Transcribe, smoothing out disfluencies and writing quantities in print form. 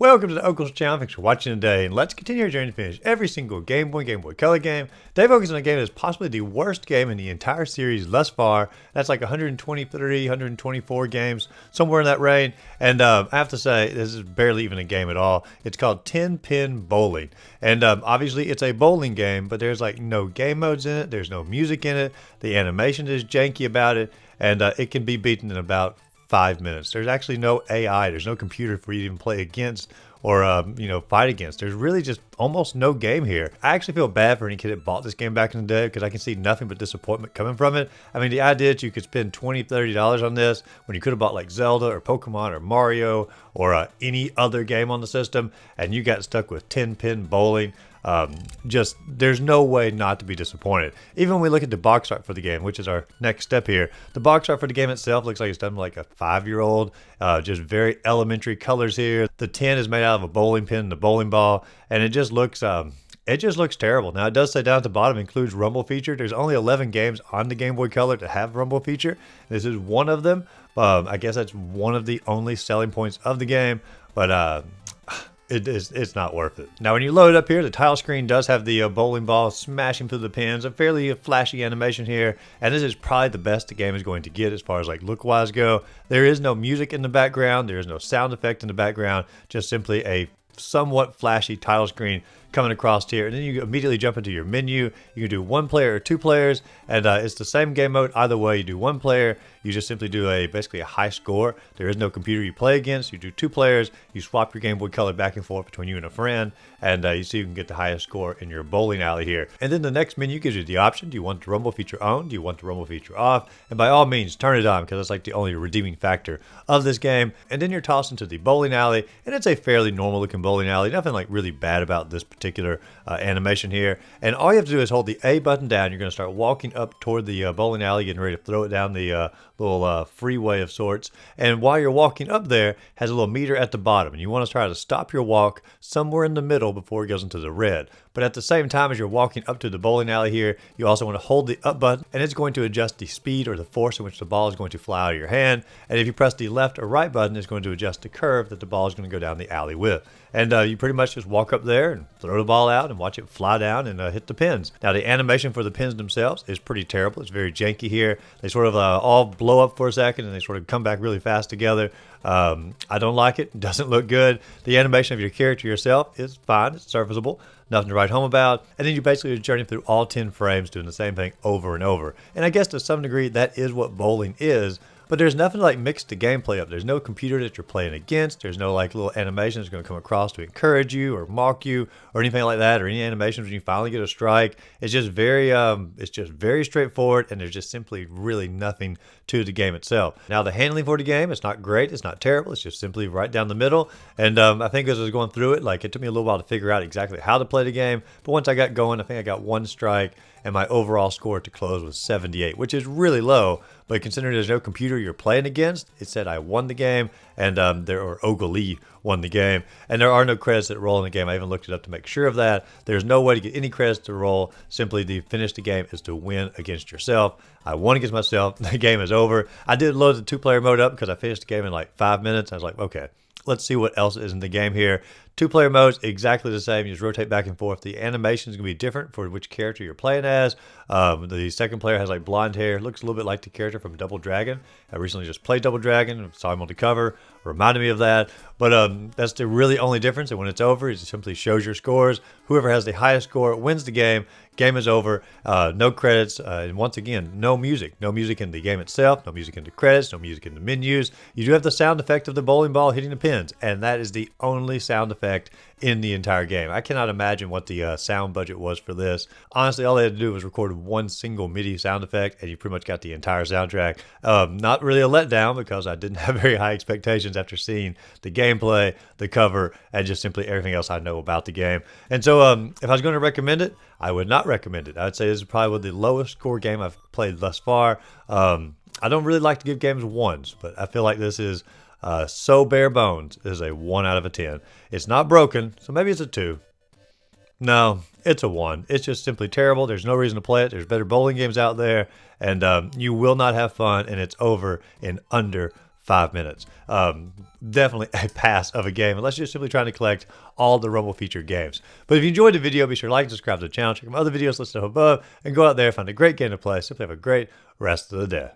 Welcome to the Oakles channel. Thanks for watching today, and let's continue our journey to finish every single Game Boy Color game. Today focus on a game that is possibly the worst game in the entire series thus far. That's like 123, 124 games, somewhere in that range. And I have to say, this is barely even a game at all. It's called 10-Pin Bowling. And obviously it's a bowling game, but there's like no game modes in it. There's no music in it. The animation is janky about it, and it can be beaten in about 5 minutes. There's actually no AI. There's no computer for you to even play against or fight against. There's really just almost no game here. I actually feel bad for any kid that bought this game back in the day because I can see nothing but disappointment coming from it. I mean, the idea that you could spend $20, $30 on this when you could have bought like Zelda or Pokemon or Mario or any other game on the system, and you got stuck with 10-pin bowling. There's no way not to be disappointed. Even when we look at the box art for the game, which is our next step here, the box art for the game itself looks like it's done like a 5-year-old. Just very elementary colors here. The tin is made out of a bowling pin and a bowling ball, and it just looks terrible. Now it does say down at the bottom includes Rumble feature. There's only 11 games on the Game Boy Color to have Rumble feature. This is one of them. I guess that's one of the only selling points of the game, but it's not worth it. Now, when you load up here, the title screen does have the bowling ball smashing through the pins. A fairly flashy animation here, and this is probably the best the game is going to get as far as like look-wise go. There is no music in the background. There is no sound effect in the background. Just simply a somewhat flashy title screen coming across here, and then you immediately jump into your menu. You can do 1 player or 2 players, and it's the same game mode either way. You do 1 player, you just simply do basically a high score. There is no computer you play against. You do 2 players, you swap your Game Boy Color back and forth between you and a friend, and you see you can get the highest score in your bowling alley here. And then the next menu gives you the option: do you want the Rumble feature on? Do you want the Rumble feature off? And by all means, turn it on, because that's like the only redeeming factor of this game. And then you're tossed into the bowling alley, and it's a fairly normal looking bowling alley. Nothing like really bad about this particular animation here. And all you have to do is hold the A button down. You're going to start walking up toward the bowling alley, getting ready to throw it down the little freeway of sorts. And while you're walking up there, has a little meter at the bottom, and you want to try to stop your walk somewhere in the middle before it goes into the red. But at the same time as you're walking up to the bowling alley here, you also want to hold the up button, and it's going to adjust the speed or the force in which the ball is going to fly out of your hand. And if you press the left or right button, it's going to adjust the curve that the ball is going to go down the alley with. And you pretty much just walk up there and throw the ball out and watch it fly down and hit the pins. Now, the animation for the pins themselves is pretty terrible. It's very janky here. They sort of all blow up for a second, and they sort of come back really fast together. I don't like it. It doesn't look good. The animation of your character yourself is fine. It's serviceable. Nothing to write home about. And then you basically journey through all 10 frames doing the same thing over and over. And I guess to some degree that is what bowling is. But there's nothing like mix the gameplay up. There's no computer that you're playing against. There's no like little animation that's going to come across to encourage you or mock you or anything like that, or any animations when you finally get a strike. It's just very straightforward, and there's just simply really nothing to the game itself. Now, the handling for the game, it's not great. It's not terrible. It's just simply right down the middle. And I think as I was going through it, like it took me a little while to figure out exactly how to play the game. But once I got going, I think I got 1 strike, and my overall score to close was 78, which is really low. But considering there's no computer you're playing against, it said I won the game, and Ogilvy won the game. And there are no credits that roll in the game. I even looked it up to make sure of that. There's no way to get any credits to roll. Simply to finish the game is to win against yourself. I won against myself. The game is over. I did load the 2-player mode up because I finished the game in like 5 minutes. I was like, okay, let's see what else is in the game here. 2-player modes, exactly the same. You just rotate back and forth. The animation is going to be different for which character you're playing as. The second player has like blonde hair. Looks a little bit like the character from Double Dragon. I recently just played Double Dragon. Saw him on the cover. Reminded me of that. But that's the really only difference. And when it's over, it simply shows your scores. Whoever has the highest score wins the game. Game is over. No credits. And once again, no music. No music in the game itself. No music in the credits. No music in the menus. You do have the sound effect of the bowling ball hitting the pins. And that is the only sound effect in the entire game. I cannot imagine what the sound budget was for this. Honestly, all they had to do was record 1 single MIDI sound effect, and you pretty much got the entire soundtrack. Not really a letdown, because I didn't have very high expectations after seeing the gameplay, the cover, and just simply everything else I know about the game. And so if I was going to recommend it, I would not recommend it. I would say this is probably the lowest score game I've played thus far. I don't really like to give games 1s, but I feel like this is so bare bones. Is a 1 out of a 10. It's not broken, so maybe it's a 2. No, it's a 1. It's just simply terrible. There's no reason to play it. There's better bowling games out there, and you will not have fun, and it's over in under 5 minutes. Definitely a pass of a game unless you're simply trying to collect all the Rumble featured games. But if you enjoyed the video, be sure to like and subscribe to the channel. Check out my other videos listed above and go out there, find a great game to play. Simply have a great rest of the day.